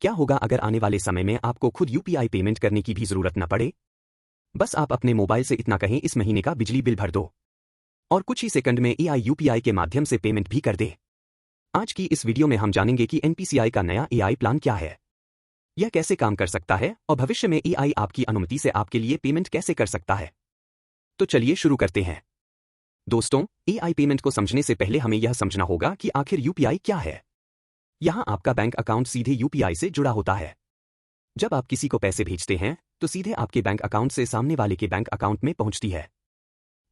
क्या होगा अगर आने वाले समय में आपको खुद यूपीआई पेमेंट करने की भी जरूरत न पड़े? बस आप अपने मोबाइल से इतना कहें, इस महीने का बिजली बिल भर दो, और कुछ ही सेकंड में एआई यूपीआई के माध्यम से पेमेंट भी कर दे। आज की इस वीडियो में हम जानेंगे कि एनपीसीआई का नया एआई प्लान क्या है, यह कैसे काम कर सकता है और भविष्य में एआई आपकी अनुमति से आपके लिए पेमेंट कैसे कर सकता है। तो चलिए शुरू करते हैं। दोस्तों, एआई पेमेंट को समझने से पहले हमें यह समझना होगा कि आखिर यूपीआई क्या है। यहां आपका बैंक अकाउंट सीधे यूपीआई से जुड़ा होता है। जब आप किसी को पैसे भेजते हैं तो सीधे आपके बैंक अकाउंट से सामने वाले के बैंक अकाउंट में पहुंचती है।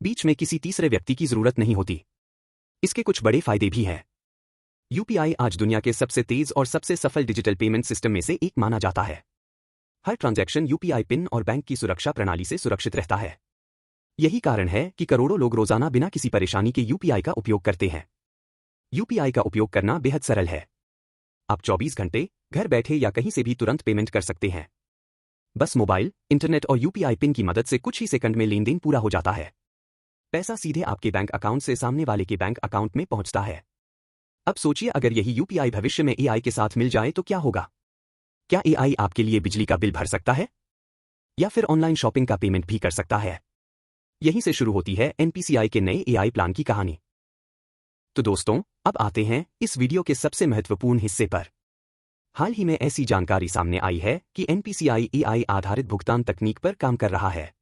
बीच में किसी तीसरे व्यक्ति की जरूरत नहीं होती। इसके कुछ बड़े फायदे भी हैं। यूपीआई आज दुनिया के सबसे तेज और सबसे सफल डिजिटल पेमेंट सिस्टम में से एक माना जाता है। हर ट्रांजैक्शन यूपीआई पिन और बैंक की सुरक्षा प्रणाली से सुरक्षित रहता है। यही कारण है कि करोड़ों लोग रोजाना बिना किसी परेशानी के यूपीआई का उपयोग करते हैं। यूपीआई का उपयोग करना बेहद सरल है। आप 24 घंटे घर बैठे या कहीं से भी तुरंत पेमेंट कर सकते हैं। बस मोबाइल, इंटरनेट और यूपीआई पिन की मदद से कुछ ही सेकंड में लेनदेन पूरा हो जाता है। पैसा सीधे आपके बैंक अकाउंट से सामने वाले के बैंक अकाउंट में पहुंचता है। अब सोचिए, अगर यही यूपीआई भविष्य में एआई के साथ मिल जाए तो क्या होगा? क्या एआई आपके लिए बिजली का बिल भर सकता है या फिर ऑनलाइन शॉपिंग का पेमेंट भी कर सकता है? यहीं से शुरू होती है एनपीसीआई के नए एआई प्लान की कहानी। तो दोस्तों, अब आते हैं इस वीडियो के सबसे महत्वपूर्ण हिस्से पर। हाल ही में ऐसी जानकारी सामने आई है कि एनपीसीआई एआई आधारित भुगतान तकनीक पर काम कर रहा है।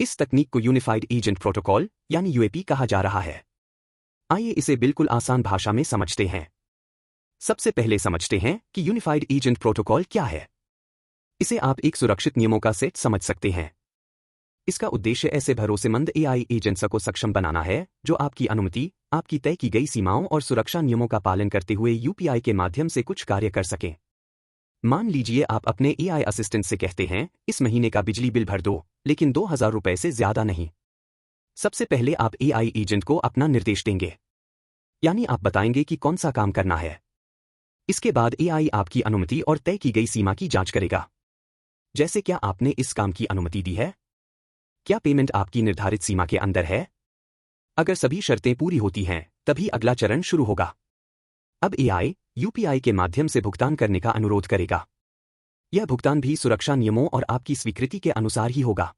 इस तकनीक को यूनिफाइड एजेंट प्रोटोकॉल यानी यूएपी कहा जा रहा है। आइए इसे बिल्कुल आसान भाषा में समझते हैं। सबसे पहले समझते हैं कि यूनिफाइड एजेंट प्रोटोकॉल क्या है। इसे आप एक सुरक्षित नियमों का सेट समझ सकते हैं। इसका उद्देश्य ऐसे भरोसेमंद एआई एजेंट्स को सक्षम बनाना है जो आपकी अनुमति, आपकी तय की गई सीमाओं और सुरक्षा नियमों का पालन करते हुए यूपीआई के माध्यम से कुछ कार्य कर सकें। मान लीजिए आप अपने एआई असिस्टेंट से कहते हैं, इस महीने का बिजली बिल भर दो, लेकिन 2000 रुपए से ज्यादा नहीं। सबसे पहले आप एआई एजेंट को अपना निर्देश देंगे, यानी आप बताएंगे कि कौन सा काम करना है। इसके बाद एआई आपकी अनुमति और तय की गई सीमा की जांच करेगा। जैसे, क्या आपने इस काम की अनुमति दी है? क्या पेमेंट आपकी निर्धारित सीमा के अंदर है? अगर सभी शर्तें पूरी होती हैं, तभी अगला चरण शुरू होगा। अब एआई यूपीआई के माध्यम से भुगतान करने का अनुरोध करेगा। यह भुगतान भी सुरक्षा नियमों और आपकी स्वीकृति के अनुसार ही होगा।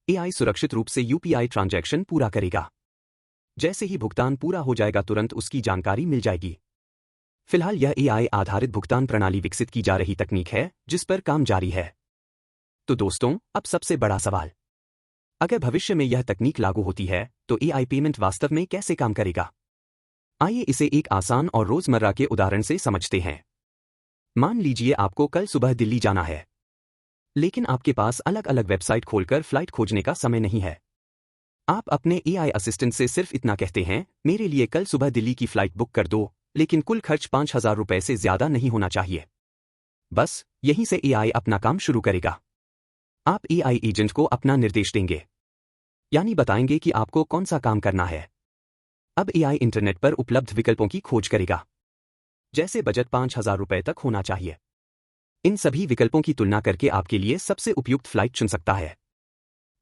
एआई सुरक्षित रूप से यूपीआई ट्रांजैक्शन पूरा करेगा। जैसे ही भुगतान पूरा हो जाएगा, तुरंत उसकी जानकारी मिल जाएगी। फिलहाल यह एआई आधारित भुगतान प्रणाली विकसित की जा रही तकनीक है जिस पर काम जारी है। तो दोस्तों, अब सबसे बड़ा सवाल, अगर भविष्य में यह तकनीक लागू होती है तो एआई पेमेंट वास्तव में कैसे काम करेगा? आइए इसे एक आसान और रोजमर्रा के उदाहरण से समझते हैं। मान लीजिए आपको कल सुबह दिल्ली जाना है, लेकिन आपके पास अलग अलग वेबसाइट खोलकर फ्लाइट खोजने का समय नहीं है। आप अपने एआई असिस्टेंट से सिर्फ इतना कहते हैं, मेरे लिए कल सुबह दिल्ली की फ्लाइट बुक कर दो, लेकिन कुल खर्च 5000 रुपए से ज्यादा नहीं होना चाहिए। बस यहीं से एआई अपना काम शुरू करेगा। आप एआई एजेंट को अपना निर्देश देंगे, यानी बताएंगे कि आपको कौन सा काम करना है। अब एआई इंटरनेट पर उपलब्ध विकल्पों की खोज करेगा, जैसे बजट 5000 रुपए तक होना चाहिए। इन सभी विकल्पों की तुलना करके आपके लिए सबसे उपयुक्त फ्लाइट चुन सकता है।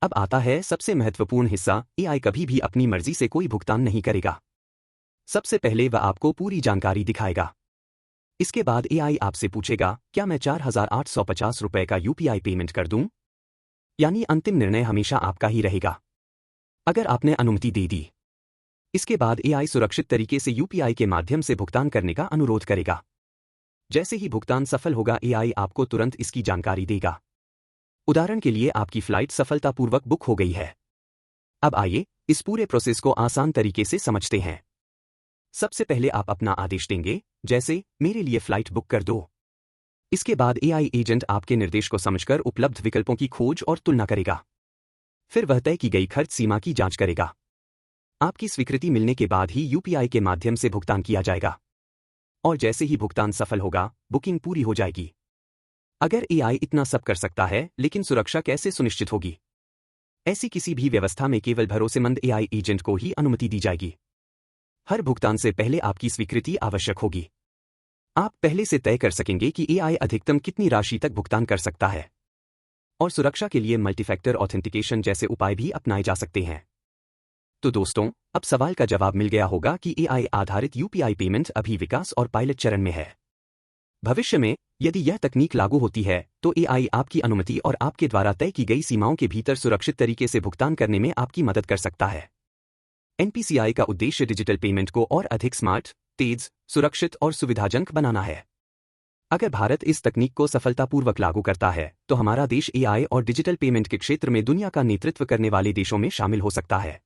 अब आता है सबसे महत्वपूर्ण हिस्सा, एआई कभी भी अपनी मर्जी से कोई भुगतान नहीं करेगा। सबसे पहले वह आपको पूरी जानकारी दिखाएगा। इसके बाद एआई आपसे पूछेगा, क्या मैं 4850 रुपए का यूपीआई पेमेंट कर दूं? यानी अंतिम निर्णय हमेशा आपका ही रहेगा, अगर आपने अनुमति दे दी। इसके बाद एआई सुरक्षित तरीके से यूपीआई के माध्यम से भुगतान करने का अनुरोध करेगा। जैसे ही भुगतान सफल होगा, एआई आपको तुरंत इसकी जानकारी देगा। उदाहरण के लिए, आपकी फ्लाइट सफलतापूर्वक बुक हो गई है। अब आइए इस पूरे प्रोसेस को आसान तरीके से समझते हैं। सबसे पहले आप अपना आदेश देंगे, जैसे मेरे लिए फ्लाइट बुक कर दो। इसके बाद एआई एजेंट आपके निर्देश को समझकर उपलब्ध विकल्पों की खोज और तुलना करेगा। फिर वह तय की गई खर्च सीमा की जांच करेगा। आपकी स्वीकृति मिलने के बाद ही यूपीआई के माध्यम से भुगतान किया जाएगा, और जैसे ही भुगतान सफल होगा, बुकिंग पूरी हो जाएगी। अगर एआई इतना सब कर सकता है, लेकिन सुरक्षा कैसे सुनिश्चित होगी? ऐसी किसी भी व्यवस्था में केवल भरोसेमंद एआई एजेंट को ही अनुमति दी जाएगी। हर भुगतान से पहले आपकी स्वीकृति आवश्यक होगी। आप पहले से तय कर सकेंगे कि एआई अधिकतम कितनी राशि तक भुगतान कर सकता है, और सुरक्षा के लिए मल्टीफैक्टर ऑथेंटिकेशन जैसे उपाय भी अपनाए जा सकते हैं। तो दोस्तों, अब सवाल का जवाब मिल गया होगा कि एआई आधारित यूपीआई पेमेंट अभी विकास और पायलट चरण में है। भविष्य में यदि यह तकनीक लागू होती है तो एआई आपकी अनुमति और आपके द्वारा तय की गई सीमाओं के भीतर सुरक्षित तरीके से भुगतान करने में आपकी मदद कर सकता है। एनपीसीआई का उद्देश्य डिजिटल पेमेंट को और अधिक स्मार्ट, तेज, सुरक्षित और सुविधाजनक बनाना है। अगर भारत इस तकनीक को सफलतापूर्वक लागू करता है तो हमारा देश एआई और डिजिटल पेमेंट के क्षेत्र में दुनिया का नेतृत्व करने वाले देशों में शामिल हो सकता है।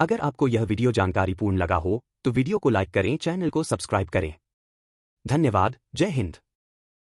अगर आपको यह वीडियो जानकारीपूर्ण लगा हो तो वीडियो को लाइक करें, चैनल को सब्सक्राइब करें। धन्यवाद। जय हिंद।